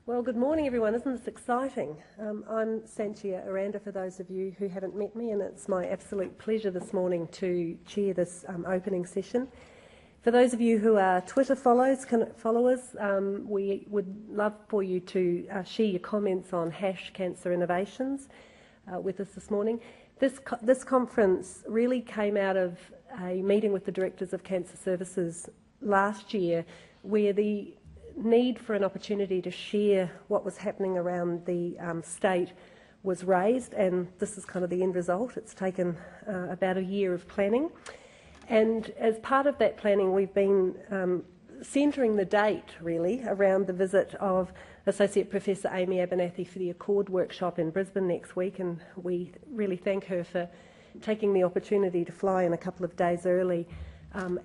Well, good morning, everyone. Isn't this exciting? I'm Sanchia Aranda, for those of you who haven't met me, and it's my absolute pleasure this morning to chair this opening session. For those of you who are Twitter followers, we would love for you to share your comments on #CancerInnovations with us this morning. This conference really came out of a meeting with the directors of cancer services last year, where the need for an opportunity to share what was happening around the state was raised, and this is kind of the end result. It's taken about a year of planning, and as part of that planning we've been centering the date really around the visit of Associate Professor Amy Abernethy for the Accord workshop in Brisbane next week, and we really thank her for taking the opportunity to fly in a couple of days early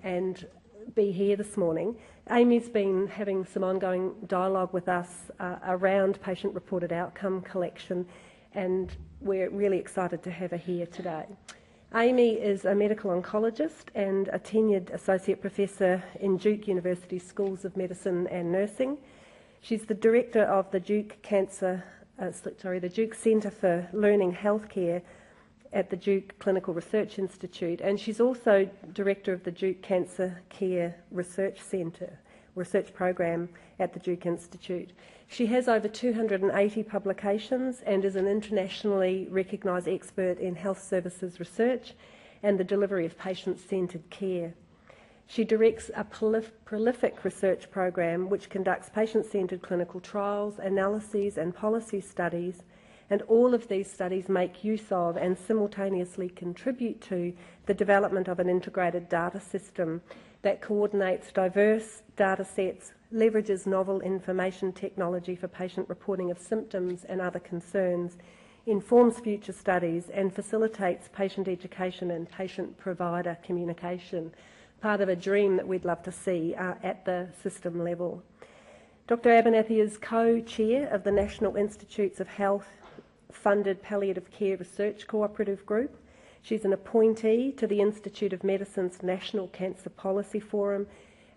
and be here this morning. Amy's been having some ongoing dialogue with us around patient-reported outcome collection, and we're really excited to have her here today. Amy is a medical oncologist and a tenured associate professor in Duke University Schools of Medicine and Nursing. She's the director of the Duke Centre for Learning Healthcare at the Duke Clinical Research Institute, and she's also director of the Duke Cancer Care Research Centre, research program at the Duke Institute. She has over 280 publications and is an internationally recognised expert in health services research and the delivery of patient-centred care. She directs a prolific research program which conducts patient-centred clinical trials, analyses and policy studies, and all of these studies make use of and simultaneously contribute to the development of an integrated data system that coordinates diverse data sets, leverages novel information technology for patient reporting of symptoms and other concerns, informs future studies, and facilitates patient education and patient-provider communication, part of a dream that we'd love to see at the system level. Dr. Abernethy is co-chair of the National Institutes of Health funded Palliative Care Research Cooperative Group. She's an appointee to the Institute of Medicine's National Cancer Policy Forum,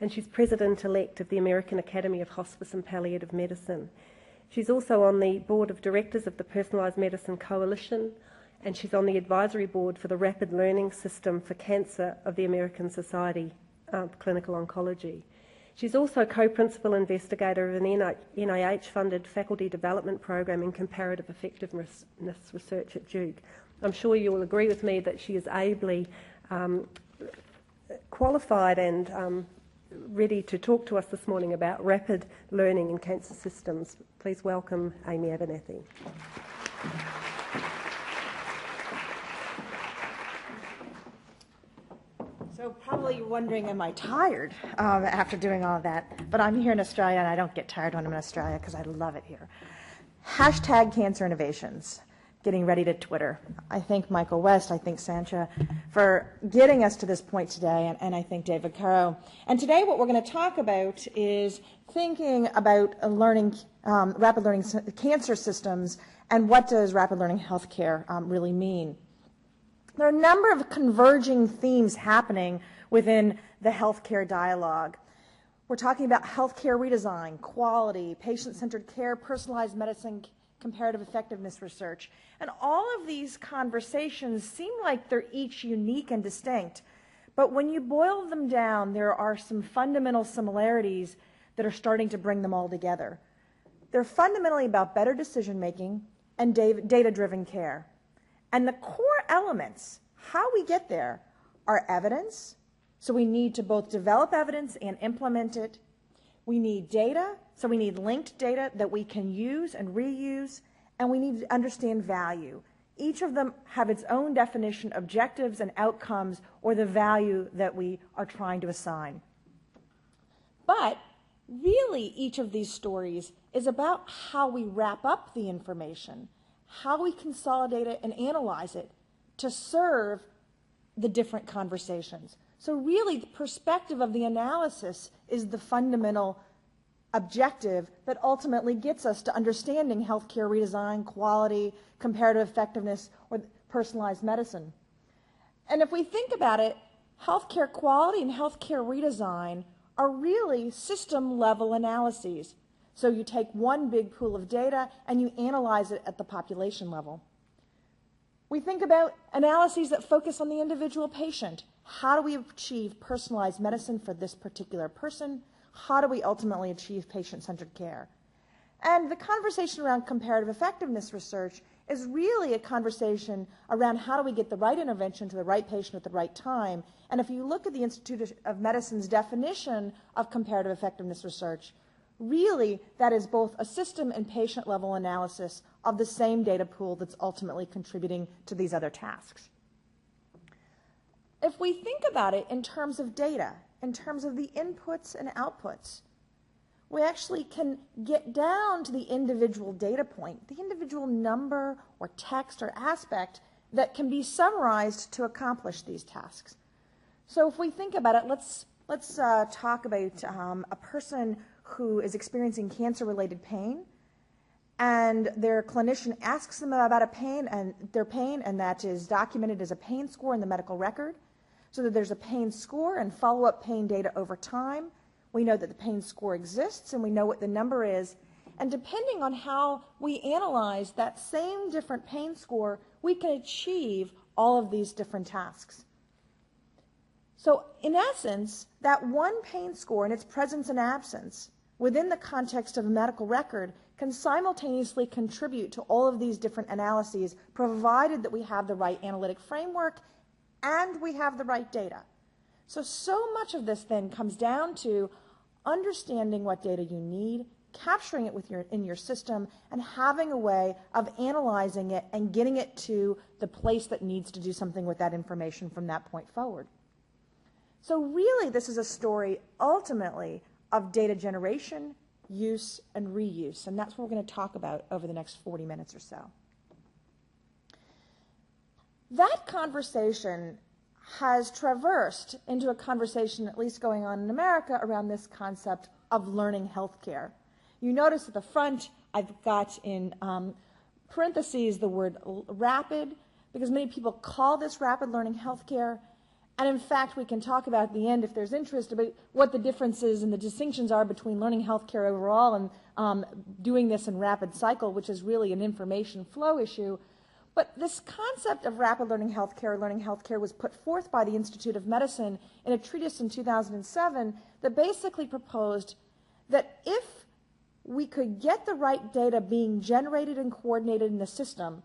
and she's president-elect of the American Academy of Hospice and Palliative Medicine. She's also on the board of directors of the Personalised Medicine Coalition, and she's on the advisory board for the Rapid Learning System for Cancer of the American Society of Clinical Oncology. She's also co-principal investigator of an NIH-funded faculty development program in comparative effectiveness research at Duke. I'm sure you will agree with me that she is ably qualified and ready to talk to us this morning about rapid learning in cancer systems. Please welcome Amy Abernethy. So probably you're wondering, am I tired after doing all of that? But I'm here in Australia, and I don't get tired when I'm in Australia because I love it here. #CancerInnovations, getting ready to Twitter. I thank Michael West, I thank Sancha for getting us to this point today, and I thank David Caro. And today what we're going to talk about is thinking about learning, rapid learning cancer systems, and what does rapid learning healthcare really mean. There are a number of converging themes happening within the healthcare dialogue. We're talking about healthcare redesign, quality, patient-centered care, personalized medicine, comparative effectiveness research. And all of these conversations seem like they're each unique and distinct. But when you boil them down, there are some fundamental similarities that are starting to bring them all together. They're fundamentally about better decision-making and data-driven care. And the core elements, how we get there, are evidence. So we need to both develop evidence and implement it. We need data, so we need linked data that we can use and reuse. And we need to understand value. Each of them have its own definition, objectives and outcomes, or the value that we are trying to assign. But really, each of these stories is about how we wrap up the information, how we consolidate it and analyze it to serve the different conversations. So really, the perspective of the analysis is the fundamental objective that ultimately gets us to understanding healthcare redesign, quality, comparative effectiveness, or personalized medicine. And if we think about it, healthcare quality and healthcare redesign are really system-level analyses. So you take one big pool of data and you analyze it at the population level. We think about analyses that focus on the individual patient. How do we achieve personalized medicine for this particular person? How do we ultimately achieve patient-centered care? And the conversation around comparative effectiveness research is really a conversation around how do we get the right intervention to the right patient at the right time. And if you look at the Institute of Medicine's definition of comparative effectiveness research, really that is both a system and patient level analysis of the same data pool that's ultimately contributing to these other tasks. If we think about it in terms of data, in terms of the inputs and outputs, we actually can get down to the individual data point, the individual number or text or aspect that can be summarized to accomplish these tasks. So if we think about it, let's talk about a person who is experiencing cancer-related pain, and their clinician asks them about their pain, and that is documented as a pain score in the medical record, so that there's a pain score and follow-up pain data over time. We know that the pain score exists, and we know what the number is. And depending on how we analyze that same different pain score, we can achieve all of these different tasks. So in essence, that one pain score and its presence and absence within the context of a medical record can simultaneously contribute to all of these different analyses, provided that we have the right analytic framework and we have the right data. So much of this then comes down to understanding what data you need, capturing it in your system, and having a way of analyzing it and getting it to the place that needs to do something with that information from that point forward. So really, this is a story, ultimately, of data generation, use, and reuse, and that's what we're going to talk about over the next 40 minutes or so. That conversation has traversed into a conversation, at least going on in America, around this concept of learning healthcare. You notice at the front, I've got in parentheses the word rapid, because many people call this rapid learning healthcare. And in fact, we can talk about at the end, if there's interest, about what the differences and the distinctions are between learning healthcare overall and doing this in rapid cycle, which is really an information flow issue. But this concept of rapid learning healthcare was put forth by the Institute of Medicine in a treatise in 2007 that basically proposed that if we could get the right data being generated and coordinated in the system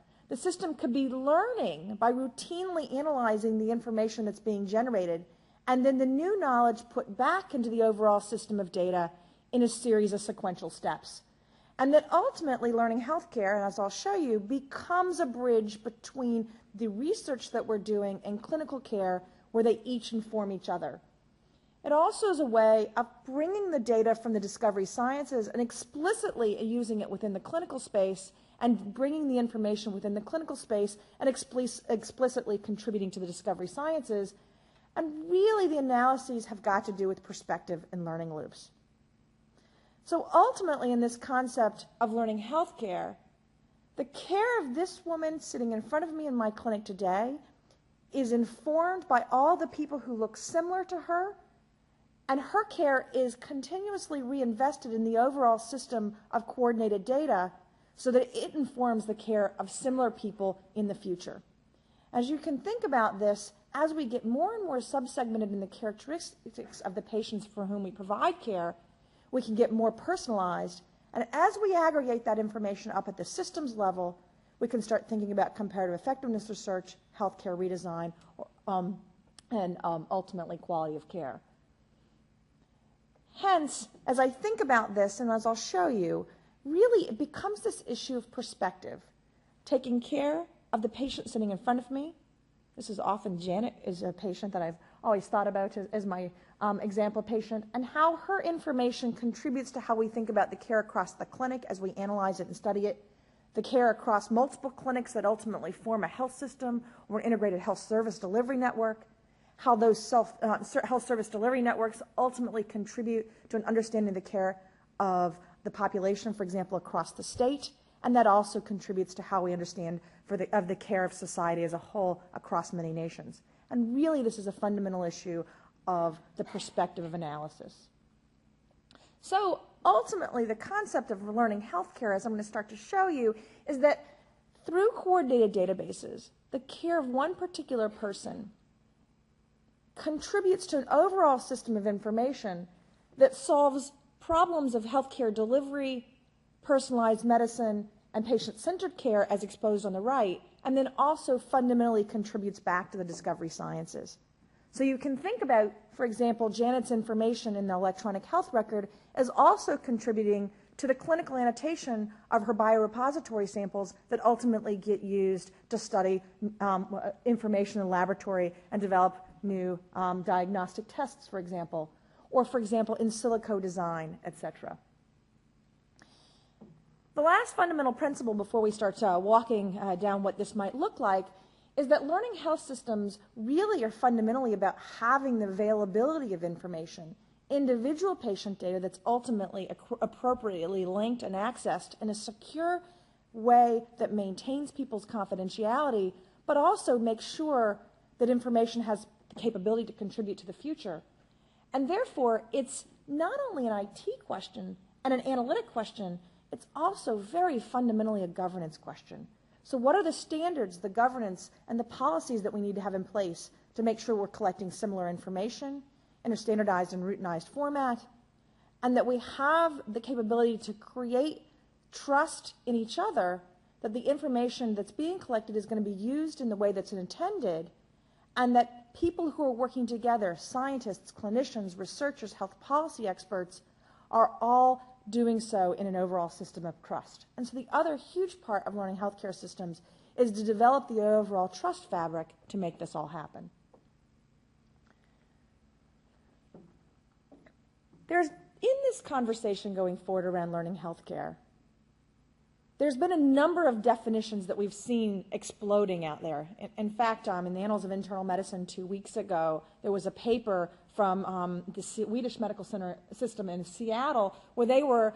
could be learning by routinely analyzing the information that's being generated, and then the new knowledge put back into the overall system of data in a series of sequential steps. And that ultimately learning healthcare, and as I'll show you, becomes a bridge between the research that we're doing and clinical care, where they each inform each other. It also is a way of bringing the data from the discovery sciences and explicitly using it within the clinical space, and bringing the information within the clinical space and explicitly contributing to the discovery sciences. And really the analyses have got to do with perspective and learning loops. So ultimately, in this concept of learning healthcare, the care of this woman sitting in front of me in my clinic today is informed by all the people who look similar to her, and her care is continuously reinvested in the overall system of coordinated data so that it informs the care of similar people in the future. As you can think about this, as we get more and more subsegmented in the characteristics of the patients for whom we provide care, we can get more personalized. And as we aggregate that information up at the systems level, we can start thinking about comparative effectiveness research, healthcare redesign, and ultimately quality of care. Hence, as I think about this, and as I'll show you, really it becomes this issue of perspective. Taking care of the patient sitting in front of me. This is often Janet, is a patient that I've always thought about as my example patient, and how her information contributes to how we think about the care across the clinic as we analyze it and study it, the care across multiple clinics that ultimately form a health system or an integrated health service delivery network, how those health service delivery networks ultimately contribute to an understanding of the care of the population, for example, across the state, and that also contributes to how we understand of the care of society as a whole across many nations. And really, this is a fundamental issue of the perspective of analysis. So ultimately, the concept of learning healthcare, as I'm going to start to show you, is that through coordinated databases, the care of one particular person contributes to an overall system of information that solves problems of healthcare delivery, personalized medicine, and patient-centered care as exposed on the right, and then also fundamentally contributes back to the discovery sciences. So you can think about, for example, Janet's information in the electronic health record as also contributing to the clinical annotation of her biorepository samples that ultimately get used to study information in the laboratory and develop new diagnostic tests, for example, or, for example, in silico design, etc. The last fundamental principle before we start walking down what this might look like is that learning health systems really are fundamentally about having the availability of information, individual patient data that's ultimately appropriately linked and accessed in a secure way that maintains people's confidentiality, but also makes sure that information has the capability to contribute to the future. And therefore, it's not only an IT question and an analytic question, it's also very fundamentally a governance question. So what are the standards, the governance, and the policies that we need to have in place to make sure we're collecting similar information in a standardized and routinized format, and that we have the capability to create trust in each other that the information that's being collected is going to be used in the way that's intended, and that people who are working together, scientists, clinicians, researchers, health policy experts, are all doing so in an overall system of trust. And so the other huge part of learning healthcare systems is to develop the overall trust fabric to make this all happen. There's, in this conversation going forward around learning healthcare, there's been a number of definitions that we've seen exploding out there. In fact, in the Annals of Internal Medicine 2 weeks ago, there was a paper from the Swedish medical center system in Seattle where they were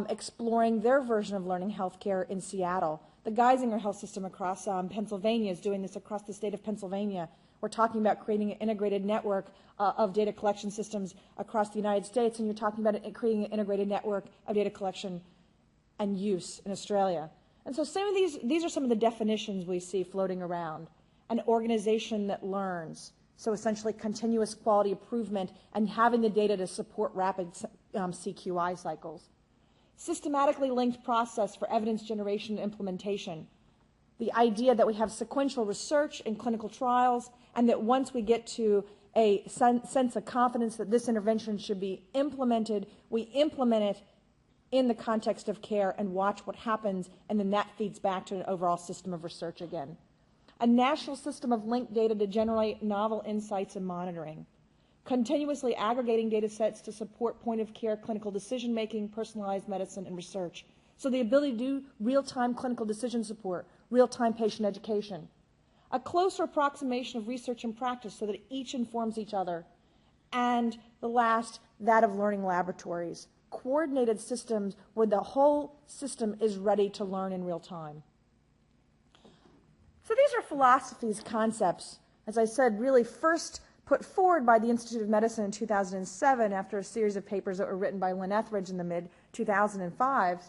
exploring their version of learning healthcare in Seattle. The Geisinger Health System across Pennsylvania is doing this across the state of Pennsylvania. We're talking about creating an integrated network of data collection systems across the United States, and you're talking about creating an integrated network of data collection and use in Australia. And so some of these are some of the definitions we see floating around. An organization that learns, so essentially continuous quality improvement and having the data to support rapid CQI cycles. Systematically linked process for evidence generation and implementation. The idea that we have sequential research and clinical trials, and that once we get to a sense of confidence that this intervention should be implemented, we implement it in the context of care and watch what happens, and then that feeds back to an overall system of research again. A national system of linked data to generate novel insights and monitoring. Continuously aggregating data sets to support point-of-care clinical decision-making, personalized medicine, and research. So the ability to do real-time clinical decision support, real-time patient education. A closer approximation of research and practice so that each informs each other. And the last, that of learning laboratories. Coordinated systems where the whole system is ready to learn in real time. So these are philosophies, concepts, as I said, really first put forward by the Institute of Medicine in 2007 after a series of papers that were written by Lynn Etheridge in the mid-2005s.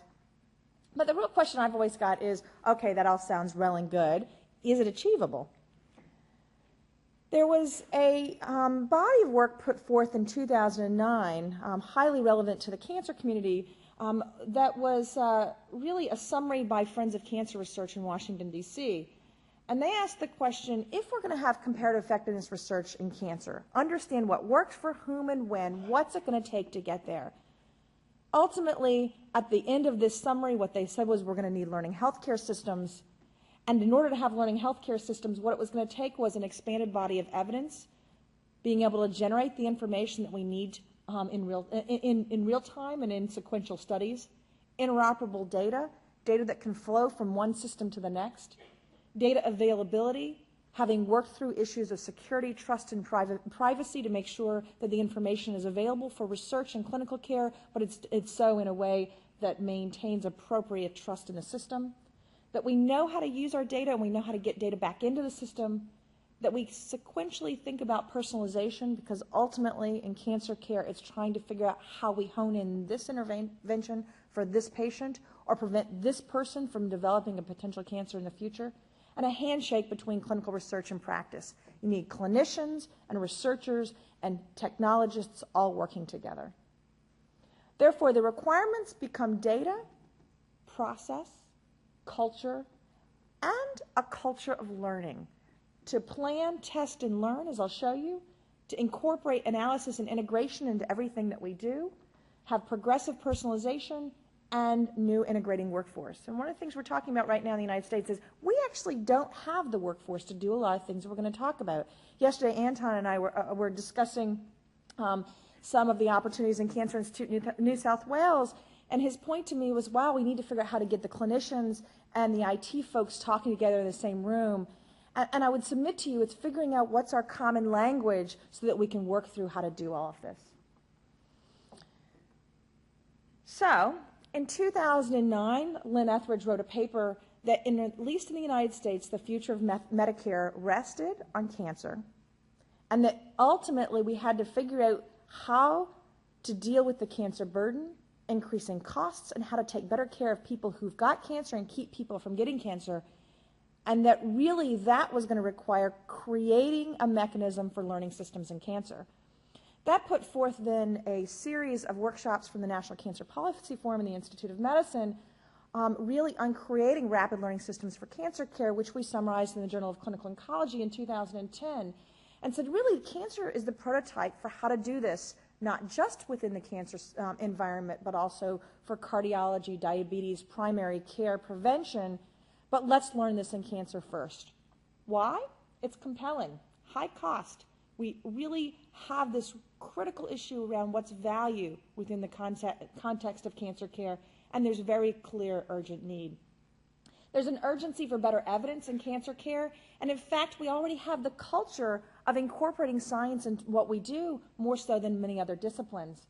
But the real question I've always got is, okay, that all sounds well and good. Is it achievable? There was a body of work put forth in 2009, highly relevant to the cancer community, that was really a summary by Friends of Cancer Research in Washington, D.C. And they asked the question, if we're going to have comparative effectiveness research in cancer, understand what worked for whom and when, what's it going to take to get there? Ultimately, at the end of this summary, what they said was we're going to need learning healthcare systems. And in order to have learning healthcare systems, what it was going to take was an expanded body of evidence, being able to generate the information that we need in real time and in sequential studies, interoperable data that can flow from one system to the next, data availability, having worked through issues of security, trust, and privacy to make sure that the information is available for research and clinical care, but it's so in a way that maintains appropriate trust in the system, that we know how to use our data and we know how to get data back into the system, that we sequentially think about personalization, because ultimately in cancer care, it's trying to figure out how we hone in this intervention for this patient or prevent this person from developing a potential cancer in the future, and a handshake between clinical research and practice. You need clinicians and researchers and technologists all working together. Therefore, the requirements become data, process, culture, and a culture of learning. To plan, test, and learn, as I'll show you, to incorporate analysis and integration into everything that we do, have progressive personalization, and new integrating workforce. And one of the things we're talking about right now in the United States is we actually don't have the workforce to do a lot of things we're going to talk about. Yesterday, Anton and I were discussing some of the opportunities in Cancer Institute New South Wales, and his point to me was, wow, we need to figure out how to get the clinicians and the IT folks talking together in the same room. And I would submit to you, it's figuring out what's our common language so that we can work through how to do all of this. So, in 2009, Lynn Etheridge wrote a paper that, at least in the United States, the future of Medicare rested on cancer, and that ultimately we had to figure out how to deal with the cancer burden, increasing costs, and how to take better care of people who've got cancer and keep people from getting cancer, and that really that was going to require creating a mechanism for learning systems in cancer. That put forth then a series of workshops from the National Cancer Policy Forum and the Institute of Medicine, really on creating rapid learning systems for cancer care, which we summarized in the Journal of Clinical Oncology in 2010, and said really cancer is the prototype for how to do this, not just within the cancer environment, but also for cardiology, diabetes, primary care, prevention, but let's learn this in cancer first. Why? It's compelling, high cost. We really have this critical issue around what's value within the context of cancer care, and there's very clear urgent need. There's an urgency for better evidence in cancer care, and in fact, we already have the culture of incorporating science in what we do more so than many other disciplines.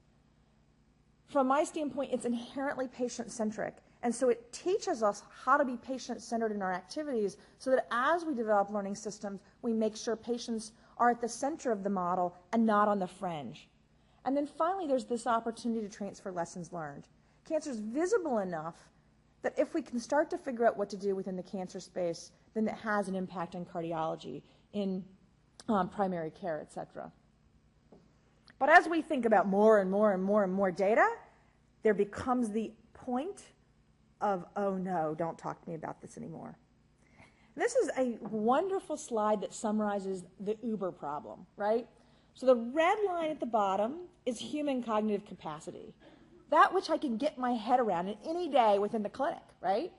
From my standpoint, it's inherently patient-centric, and so it teaches us how to be patient-centered in our activities so that as we develop learning systems, we make sure patients are at the center of the model and not on the fringe. And then finally, there's this opportunity to transfer lessons learned. Cancer is visible enough that if we can start to figure out what to do within the cancer space, then it has an impact on cardiology, in primary care, et cetera. But as we think about more and more and more and more data, there becomes the point of, oh no, don't talk to me about this anymore. And this is a wonderful slide that summarizes the Uber problem, right? So the red line at the bottom is human cognitive capacity, that which I can get my head around in any day within the clinic, right?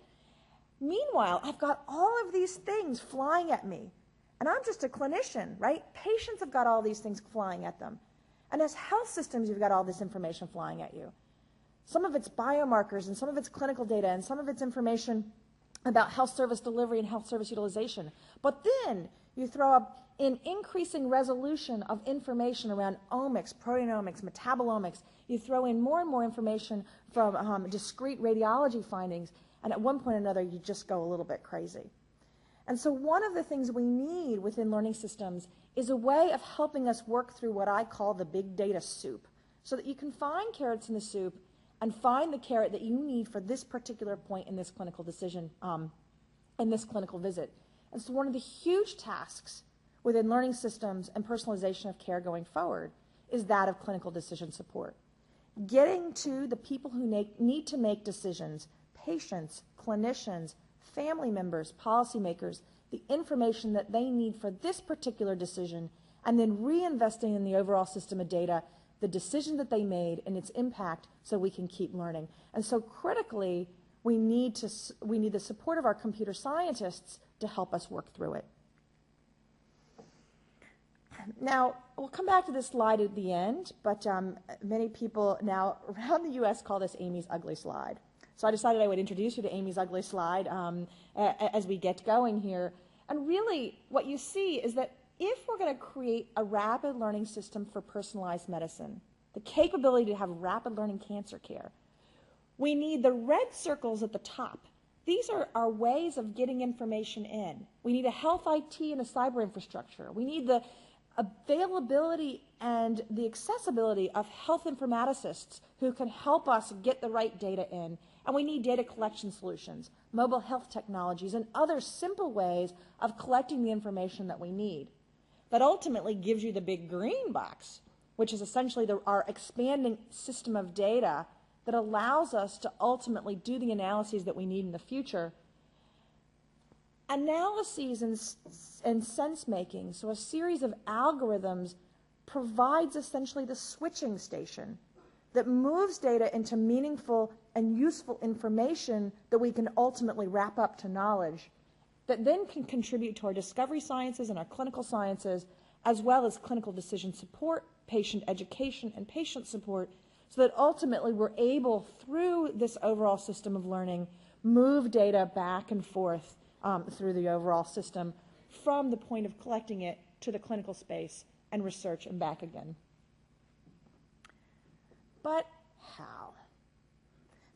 Meanwhile, I've got all of these things flying at me, and I'm just a clinician, right? Patients have got all these things flying at them. And as health systems, you've got all this information flying at you. Some of it's biomarkers, and some of it's clinical data, and some of it's information about health service delivery and health service utilization. But then you throw up an increasing resolution of information around omics, proteomics, metabolomics. You throw in more and more information from discrete radiology findings, and at one point or another, you just go a little bit crazy. And so one of the things we need within learning systems is a way of helping us work through what I call the big data soup, so that you can find carrots in the soup and find the carrot that you need for this particular point in this clinical decision, in this clinical visit. And so one of the huge tasks within learning systems and personalization of care going forward is that of clinical decision support. Getting to the people who need to make decisions, patients, clinicians, family members, policymakers, the information that they need for this particular decision, and then reinvesting in the overall system of data, the decision that they made and its impact, so we can keep learning. And so critically, we need the support of our computer scientists to help us work through it. Now, we'll come back to this slide at the end, but many people now around the U.S. call this Amy's ugly slide. So I decided I would introduce you to Amy's ugly slide as we get going here. And really, what you see is that if we're going to create a rapid learning system for personalized medicine, the capability to have rapid learning cancer care, we need the red circles at the top These are ways of getting information in. We need a health IT and a cyber infrastructure. We need the availability and the accessibility of health informaticists who can help us get the right data in. And we need data collection solutions, mobile health technologies, and other simple ways of collecting the information that we need. That ultimately gives you the big green box, which is essentially our expanding system of data that allows us to ultimately do the analyses that we need in the future. Analyses and sense-making, so a series of algorithms, provides essentially the switching station that moves data into meaningful and useful information that we can ultimately wrap up to knowledge, that then can contribute to our discovery sciences and our clinical sciences, as well as clinical decision support, patient education, and patient support, so that ultimately we're able, through this overall system of learning, move data back and forth through the overall system from the point of collecting it to the clinical space and research and back again. But how?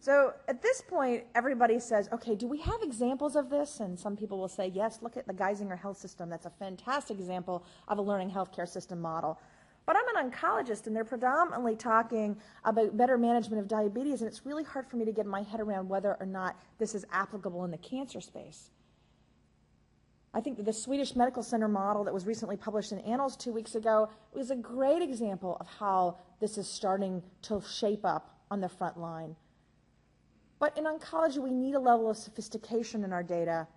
So at this point, everybody says, okay, do we have examples of this? And some people will say, yes, look at the Geisinger Health System. That's a fantastic example of a learning healthcare system model. But I'm an oncologist, and they're predominantly talking about better management of diabetes, and it's really hard for me to get my head around whether or not this is applicable in the cancer space. I think that the Swedish Medical Center model that was recently published in Annals 2 weeks ago was a great example of how this is starting to shape up on the front line. But in oncology, we need a level of sophistication in our data.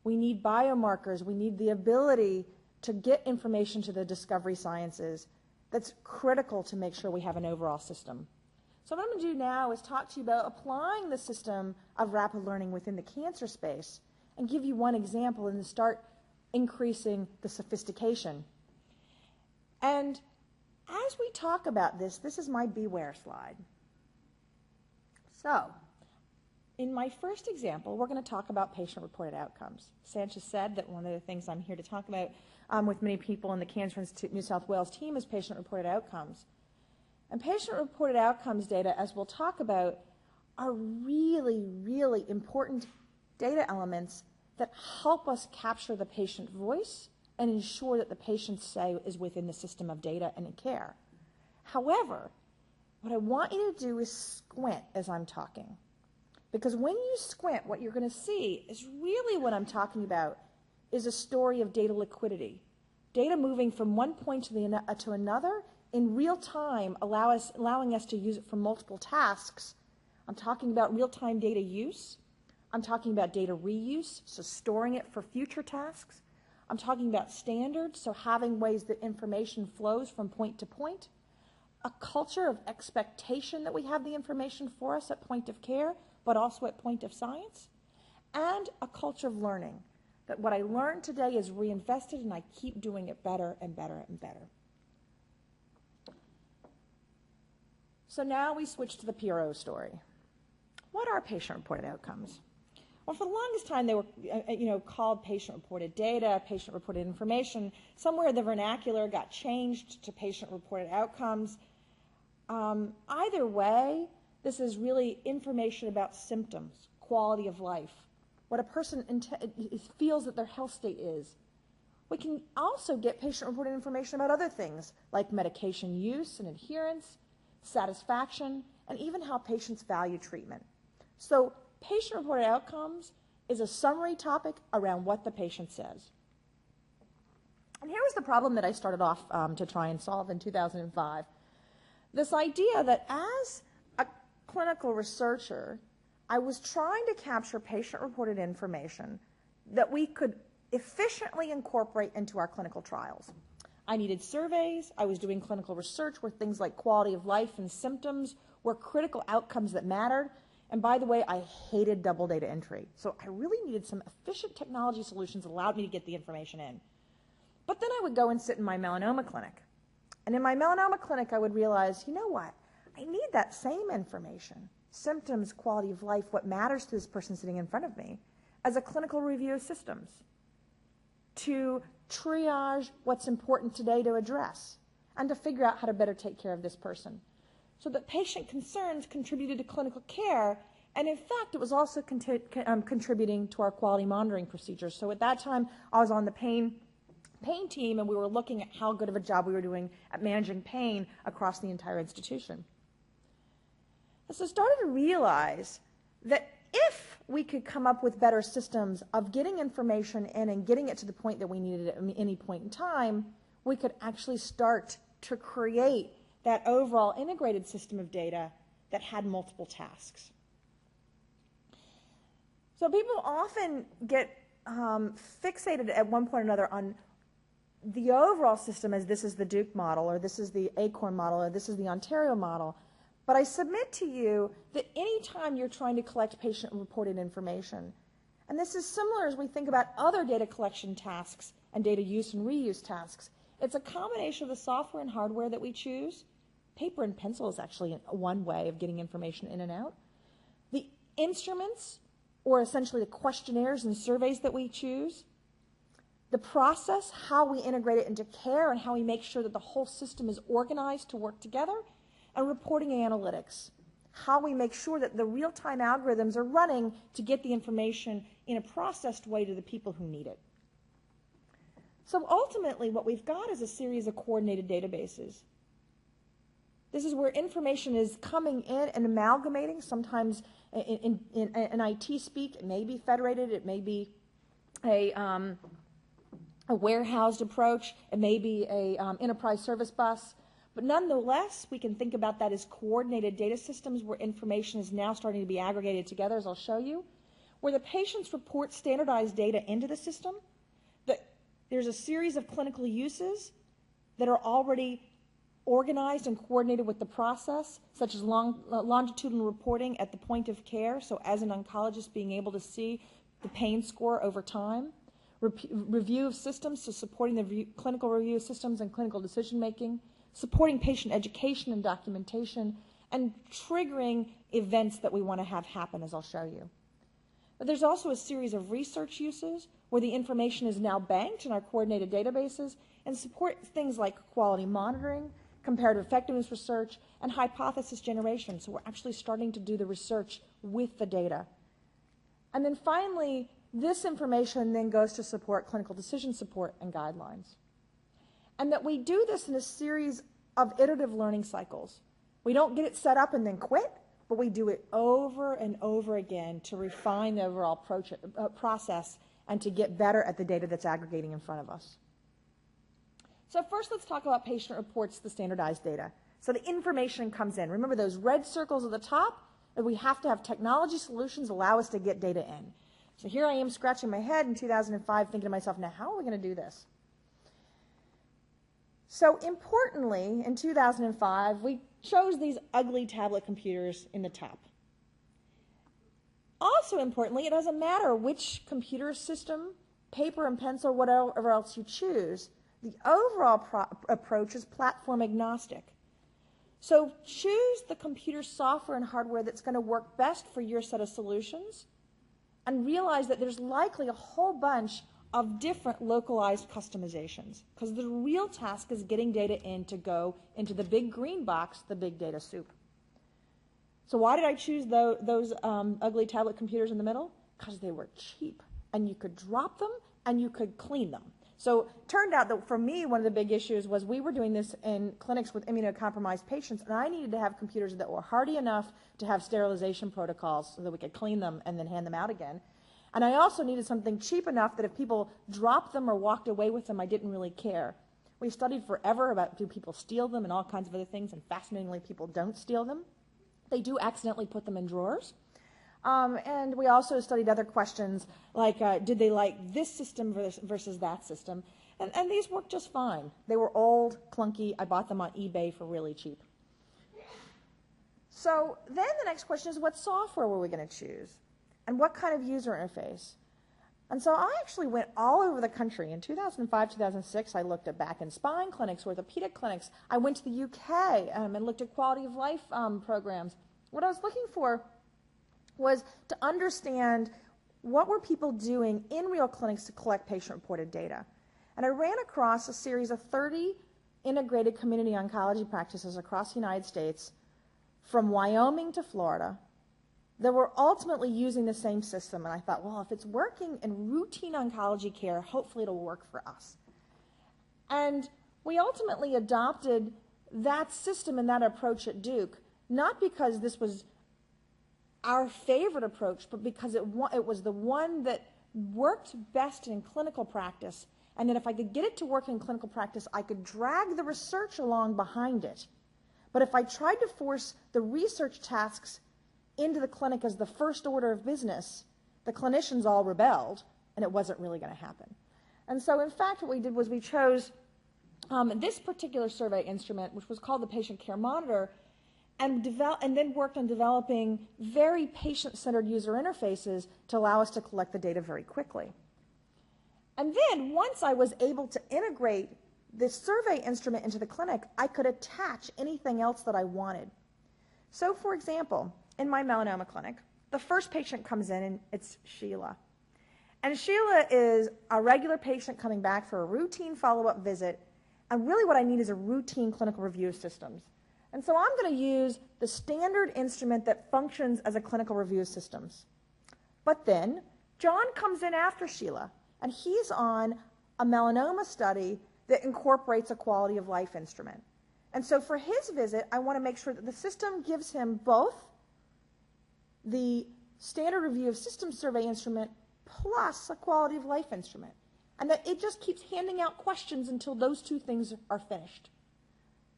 We need biomarkers. We need the ability to get information to the discovery sciences. That's critical to make sure we have an overall system. So what I'm going to do now is talk to you about applying the system of rapid learning within the cancer space and give you one example and then start increasing the sophistication. And as we talk about this, this is my beware slide. So, in my first example, we're going to talk about patient-reported outcomes. Sanchez said that one of the things I'm here to talk about with many people in the Cancer Institute New South Wales team is patient-reported outcomes. And patient-reported outcomes data, as we'll talk about, are really, really important data elements that help us capture the patient voice and ensure that the patient's say is within the system of data and care. However, what I want you to do is squint as I'm talking. Because when you squint, what you're going to see is really what I'm talking about is a story of data liquidity. Data moving from one point to another in real time, allowing us to use it for multiple tasks. I'm talking about real-time data use. I'm talking about data reuse, so storing it for future tasks. I'm talking about standards, so having ways that information flows from point to point. A culture of expectation that we have the information for us at point of care, but also at point of science. And a culture of learning, that what I learned today is reinvested and I keep doing it better and better and better. So now we switch to the PRO story. What are patient-reported outcomes? Well, for the longest time, they were called patient-reported data, patient-reported information. Somewhere the vernacular got changed to patient-reported outcomes. Either way, this is really information about symptoms, quality of life, what a person feels that their health state is. We can also get patient-reported information about other things, like medication use and adherence, satisfaction, and even how patients value treatment. So patient-reported outcomes is a summary topic around what the patient says. And here was the problem that I started off to try and solve in 2005. This idea that as a clinical researcher, I was trying to capture patient-reported information that we could efficiently incorporate into our clinical trials. I needed surveys. I was doing clinical research where things like quality of life and symptoms were critical outcomes that mattered. And by the way, I hated double data entry. So I really needed some efficient technology solutions that allowed me to get the information in. But then I would go and sit in my melanoma clinic. And in my melanoma clinic, I would realize, you know what? I need that same information, symptoms, quality of life, what matters to this person sitting in front of me, as a clinical review of systems, to triage what's important today to address, and to figure out how to better take care of this person. So that patient concerns contributed to clinical care, And in fact, it was also contributing to our quality monitoring procedures. So at that time, I was on the pain team, and we were looking at how good of a job we were doing at managing pain across the entire institution. And so I started to realize that if we could come up with better systems of getting information in and getting it to the point that we needed it at any point in time, we could actually start to create that overall integrated system of data that had multiple tasks. So people often get fixated at one point or another on the overall system as this is the Duke model, or this is the Acorn model, or this is the Ontario model. But I submit to you that any time you're trying to collect patient-reported information, and this is similar as we think about other data collection tasks and data use and reuse tasks, it's a combination of the software and hardware that we choose. Paper and pencil is actually one way of getting information in and out. The instruments, or essentially the questionnaires and surveys that we choose. The process, how we integrate it into care and how we make sure that the whole system is organized to work together. And reporting and analytics, how we make sure that the real-time algorithms are running to get the information in a processed way to the people who need it. So ultimately, what we've got is a series of coordinated databases. This is where information is coming in and amalgamating. Sometimes in IT speak, it may be federated, it may be a warehoused approach, it may be a enterprise service bus. But nonetheless, we can think about that as coordinated data systems where information is now starting to be aggregated together, as I'll show you, where the patients report standardized data into the system. There's a series of clinical uses that are already organized and coordinated with the process, such as longitudinal reporting at the point of care, so as an oncologist being able to see the pain score over time, review of systems, so supporting the clinical review of systems and clinical decision-making, supporting patient education and documentation, and triggering events that we want to have happen, as I'll show you. But there's also a series of research uses where the information is now banked in our coordinated databases and support things like quality monitoring, comparative effectiveness research, and hypothesis generation. So we're actually starting to do the research with the data. And then finally, this information then goes to support clinical decision support and guidelines. And that we do this in a series of iterative learning cycles. We don't get it set up and then quit, but we do it over and over again to refine the overall process and to get better at the data that's aggregating in front of us. So first, let's talk about patient reports, the standardized data. So the information comes in. Remember those red circles at the top? We have to have technology solutions allow us to get data in. So here I am scratching my head in 2005 thinking to myself, now how are we going to do this? So importantly, in 2005, we chose these ugly tablet computers in the top. Also importantly, it doesn't matter which computer system, paper and pencil, whatever else you choose, the overall approach is platform agnostic. So choose the computer software and hardware that's going to work best for your set of solutions, and realize that there's likely a whole bunch of different localized customizations, because the real task is getting data in to go into the big green box, the big data soup. So why did I choose those ugly tablet computers in the middle? Because they were cheap, and you could drop them, and you could clean them. So it turned out that for me, one of the big issues was we were doing this in clinics with immunocompromised patients, and I needed to have computers that were hardy enough to have sterilization protocols so that we could clean them and then hand them out again. And I also needed something cheap enough that if people dropped them or walked away with them, I didn't really care. We studied forever about do people steal them and all kinds of other things, and fascinatingly, people don't steal them. They do accidentally put them in drawers. And we also studied other questions like, did they like this system versus that system? And these worked just fine. They were old, clunky. I bought them on eBay for really cheap. So then the next question is, what software were we going to choose? And what kind of user interface? And so I actually went all over the country. In 2005, 2006, I looked at back in spine clinics, orthopedic clinics. I went to the UK and looked at quality of life programs. What I was looking for was to understand what were people doing in real clinics to collect patient-reported data. And I ran across a series of 30 integrated community oncology practices across the United States, from Wyoming to Florida, that were ultimately using the same system. And I thought, well, if it's working in routine oncology care, hopefully it'll work for us. And we ultimately adopted that system and that approach at Duke, not because this was our favorite approach, but because it was the one that worked best in clinical practice. And that if I could get it to work in clinical practice, I could drag the research along behind it. But if I tried to force the research tasks into the clinic as the first order of business, the clinicians all rebelled, and it wasn't really going to happen. And so, in fact, what we did was we chose this particular survey instrument, which was called the Patient Care Monitor, and then worked on developing very patient-centered user interfaces to allow us to collect the data very quickly. And then, once I was able to integrate this survey instrument into the clinic, I could attach anything else that I wanted. So, for example, in my melanoma clinic, the first patient comes in, and it's Sheila. And Sheila is a regular patient coming back for a routine follow-up visit, and really what I need is a routine clinical review of systems. And so I'm going to use the standard instrument that functions as a clinical review of systems. But then John comes in after Sheila, and he's on a melanoma study that incorporates a quality of life instrument. And so for his visit, I want to make sure that the system gives him both the standard review of systems survey instrument plus a quality of life instrument. And that it just keeps handing out questions until those two things are finished.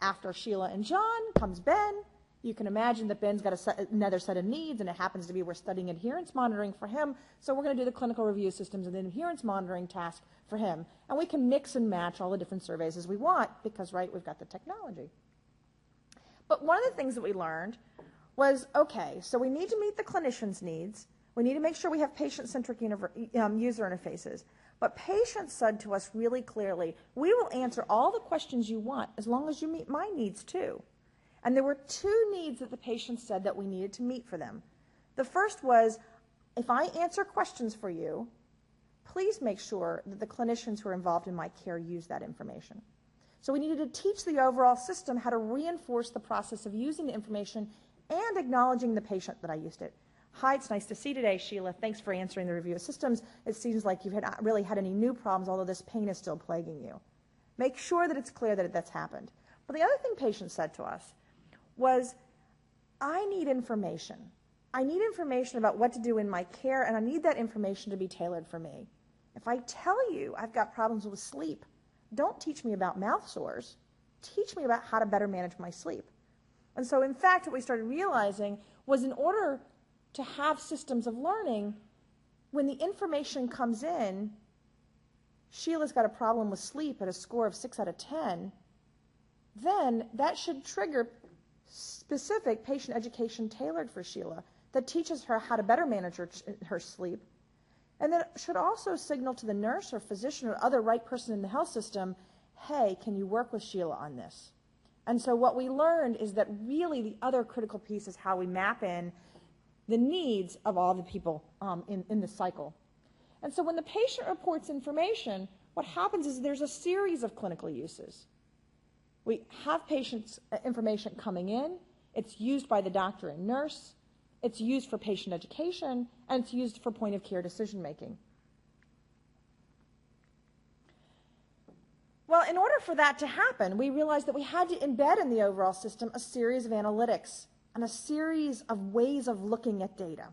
After Sheila and John comes Ben. You can imagine that Ben's got another set of needs, and it happens to be we're studying adherence monitoring for him, so we're going to do the clinical review systems and the adherence monitoring task for him. And we can mix and match all the different surveys as we want because, right, we've got the technology. But one of the things that we learned was, okay, so we need to meet the clinician's needs. We need to make sure we have patient-centric user interfaces. But patients said to us really clearly, we will answer all the questions you want as long as you meet my needs too. And there were two needs that the patients said that we needed to meet for them. The first was, if I answer questions for you, please make sure that the clinicians who are involved in my care use that information. So we needed to teach the overall system how to reinforce the process of using the information and acknowledging the patient that I used it. Hi, it's nice to see you today, Sheila. Thanks for answering the review of systems. It seems like you've not really had any new problems, although this pain is still plaguing you. Make sure that it's clear that that's happened. But the other thing patients said to us was, I need information. I need information about what to do in my care, and I need that information to be tailored for me. If I tell you I've got problems with sleep, don't teach me about mouth sores. Teach me about how to better manage my sleep. And so, in fact, what we started realizing was in order to have systems of learning, when the information comes in, Sheila's got a problem with sleep at a score of 6 out of 10, then that should trigger specific patient education tailored for Sheila that teaches her how to better manage her sleep. And then it should also signal to the nurse or physician or other right person in the health system, hey, can you work with Sheila on this? And so what we learned is that really the other critical piece is how we map in the needs of all the people in the cycle. And so when the patient reports information, what happens is there's a series of clinical uses. We have patients' information coming in. It's used by the doctor and nurse. It's used for patient education, and it's used for point-of-care decision-making. Well, in order for that to happen, we realized that we had to embed in the overall system a series of analytics and a series of ways of looking at data.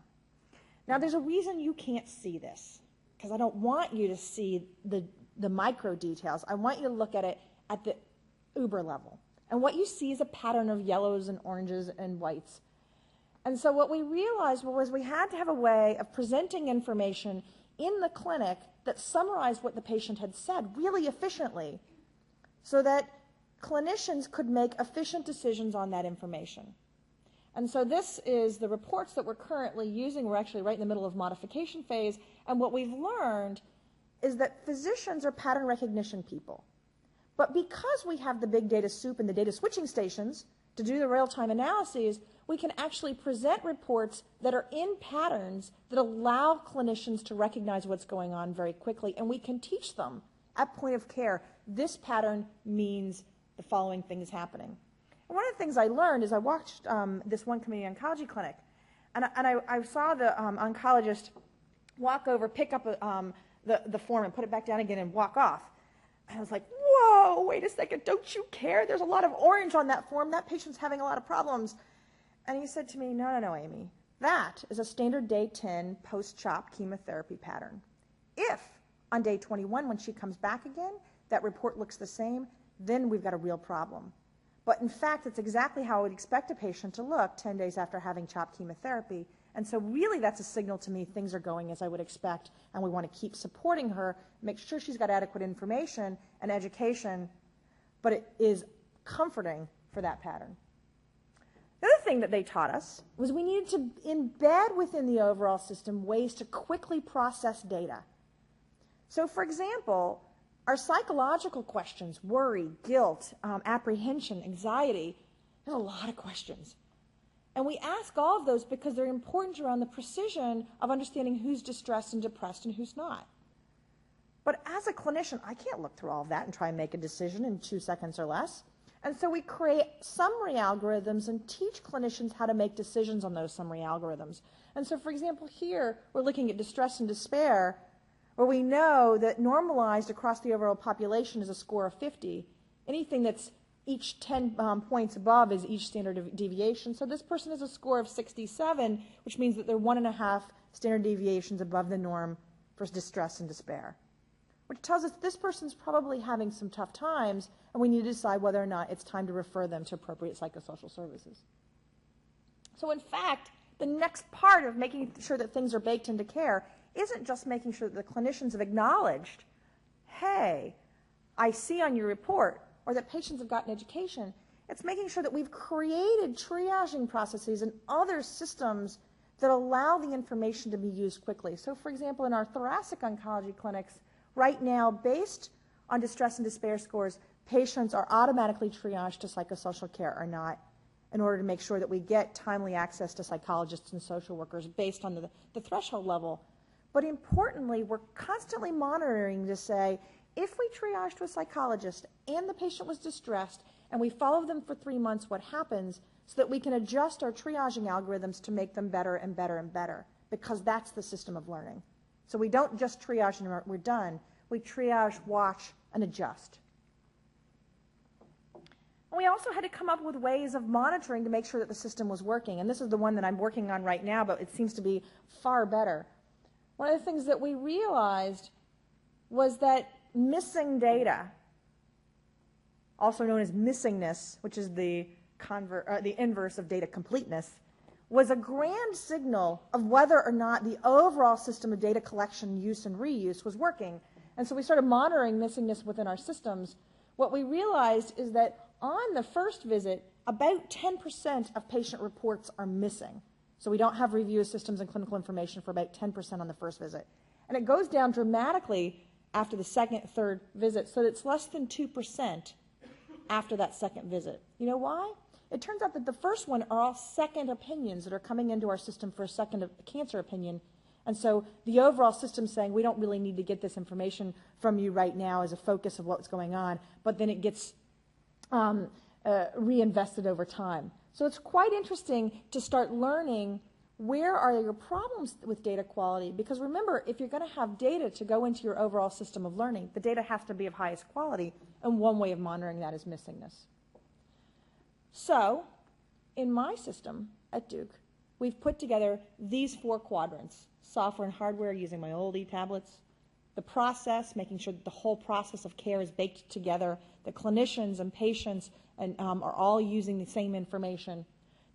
Now, there's a reason you can't see this, because I don't want you to see the micro details. I want you to look at it at the uber level. And what you see is a pattern of yellows and oranges and whites. And so what we realized was we had to have a way of presenting information in the clinic that summarized what the patient had said really efficiently so that clinicians could make efficient decisions on that information. And so this is the reports that we're currently using. We're actually right in the middle of modification phase. And what we've learned is that physicians are pattern recognition people. But because we have the big data soup and the data switching stations to do the real-time analyses, we can actually present reports that are in patterns that allow clinicians to recognize what's going on very quickly. And we can teach them at point of care, this pattern means the following thing is happening. And one of the things I learned is I watched this one community oncology clinic, And I saw the oncologist walk over, pick up the form and put it back down again and walk off. And I was like, whoa, wait a second, don't you care? There's a lot of orange on that form. That patient's having a lot of problems. And he said to me, no, Amy, that is a standard day 10 post-CHOP chemotherapy pattern. If on day 21, when she comes back again, that report looks the same, then we've got a real problem. But in fact, it's exactly how I would expect a patient to look 10 days after having CHOP chemotherapy. And so really that's a signal to me things are going as I would expect, and we want to keep supporting her, make sure she's got adequate information and education, but it is comforting for that pattern. The other thing that they taught us was we needed to embed within the overall system ways to quickly process data. So for example, our psychological questions, worry, guilt, apprehension, anxiety, there's a lot of questions. And we ask all of those because they're important around the precision of understanding who's distressed and depressed and who's not. But as a clinician, I can't look through all of that and try and make a decision in 2 seconds or less. And so we create summary algorithms and teach clinicians how to make decisions on those summary algorithms. And so, for example, here we're looking at distress and despair, where we know that normalized across the overall population is a score of 50. Anything that's each 10 points above is each standard deviation. So this person has a score of 67, which means that they're 1.5 standard deviations above the norm for distress and despair, which tells us this person's probably having some tough times, and we need to decide whether or not it's time to refer them to appropriate psychosocial services. So in fact, the next part of making sure that things are baked into care isn't just making sure that the clinicians have acknowledged, hey, I see on your report, or that patients have gotten education. It's making sure that we've created triaging processes and other systems that allow the information to be used quickly. So for example, in our thoracic oncology clinics, right now, based on distress and despair scores, patients are automatically triaged to psychosocial care or not, in order to make sure that we get timely access to psychologists and social workers based on the threshold level. But importantly, we're constantly monitoring to say, if we triage to a psychologist and the patient was distressed and we follow them for 3 months, what happens, so that we can adjust our triaging algorithms to make them better and better and better, because that's the system of learning. So we don't just triage and we're done. We triage, watch, and adjust. And we also had to come up with ways of monitoring to make sure that the system was working. And this is the one that I'm working on right now, but it seems to be far better. One of the things that we realized was that missing data, also known as missingness, which is the inverse of data completeness, was a grand signal of whether or not the overall system of data collection, use, and reuse was working. And so we started monitoring missingness within our systems. What we realized is that on the first visit, about 10% of patient reports are missing. So we don't have review of systems and clinical information for about 10% on the first visit. And it goes down dramatically after the second, third visit, so that it's less than 2% after that second visit. You know why? It turns out that the first one are all second opinions that are coming into our system for a second cancer opinion. And so the overall system's saying, we don't really need to get this information from you right now as a focus of what's going on, but then it gets reinvested over time. So it's quite interesting to start learning where are your problems with data quality, because remember, if you're going to have data to go into your overall system of learning, the data has to be of highest quality, and one way of monitoring that is missingness. So, in my system at Duke, we've put together these 4 quadrants: software and hardware using my old e-tablets, the process, making sure that the whole process of care is baked together, the clinicians and patients are all using the same information,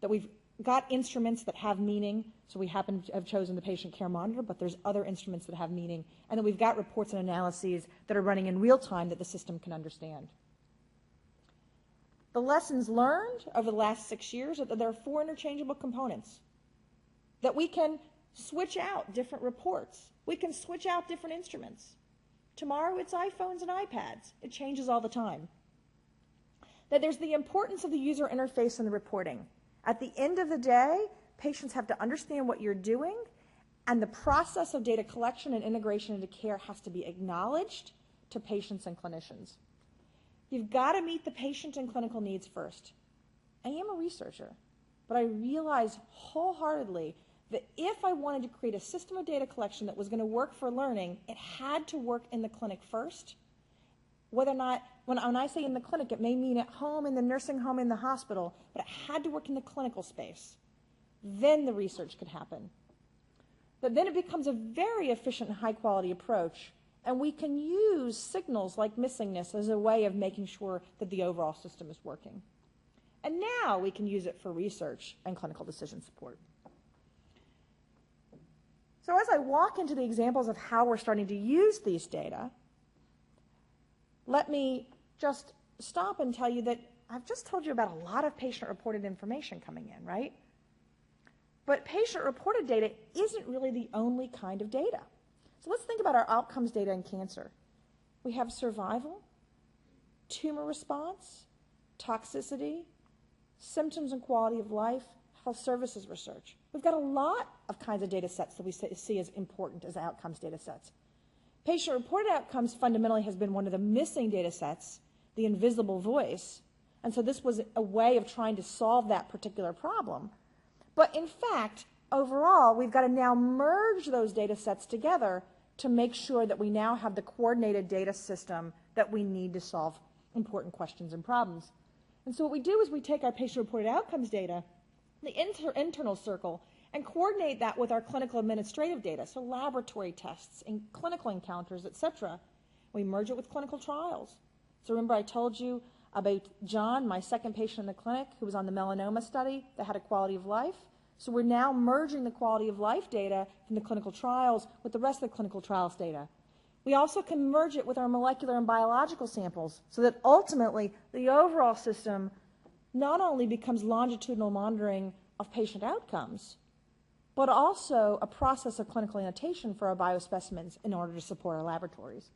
that we've got instruments that have meaning, so we happen to have chosen the patient care monitor, but there's other instruments that have meaning, and then we've got reports and analyses that are running in real time that the system can understand. The lessons learned over the last 6 years are that there are 4 interchangeable components, that we can switch out different reports. We can switch out different instruments. Tomorrow it's iPhones and iPads. It changes all the time. That there's the importance of the user interface and the reporting. At the end of the day, patients have to understand what you're doing, and the process of data collection and integration into care has to be acknowledged to patients and clinicians. You've got to meet the patient and clinical needs first. I am a researcher, but I realize wholeheartedly that if I wanted to create a system of data collection that was going to work for learning, it had to work in the clinic first. Whether or not, when I say in the clinic, it may mean at home, in the nursing home, in the hospital, but it had to work in the clinical space. Then the research could happen. But then it becomes a very efficient and high-quality approach, and we can use signals like missingness as a way of making sure that the overall system is working. And now we can use it for research and clinical decision support. So as I walk into the examples of how we're starting to use these data, let me just stop and tell you that I've just told you about a lot of patient-reported information coming in, right? But patient-reported data isn't really the only kind of data. So let's think about our outcomes data in cancer. We have survival, tumor response, toxicity, symptoms and quality of life, health services research. We've got a lot of kinds of data sets that we see as important as outcomes data sets. Patient-reported outcomes fundamentally has been one of the missing data sets, the invisible voice, and so this was a way of trying to solve that particular problem. But in fact, overall, we've got to now merge those data sets together to make sure that we now have the coordinated data system that we need to solve important questions and problems. And so what we do is we take our patient-reported outcomes data, the internal circle, and coordinate that with our clinical administrative data, so laboratory tests and clinical encounters, etc. We merge it with clinical trials. So remember I told you about John, my second patient in the clinic, who was on the melanoma study that had a quality of life. So we're now merging the quality of life data from the clinical trials with the rest of the clinical trials data. We also can merge it with our molecular and biological samples so that ultimately the overall system not only becomes longitudinal monitoring of patient outcomes, but also a process of clinical annotation for our biospecimens in order to support our laboratories.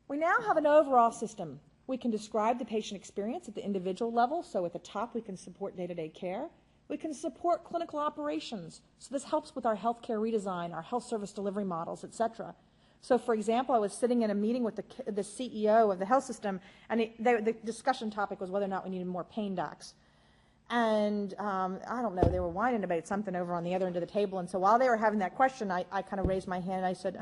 We now have an overall system. We can describe the patient experience at the individual level, so at the top we can support day-to-day care. We can support clinical operations, so this helps with our healthcare redesign, our health service delivery models, etc. So for example, I was sitting in a meeting with the CEO of the health system, and the discussion topic was whether or not we needed more pain docs. And I don't know, they were whining about something over on the other end of the table. And so while they were having that question, I kind of raised my hand and I said,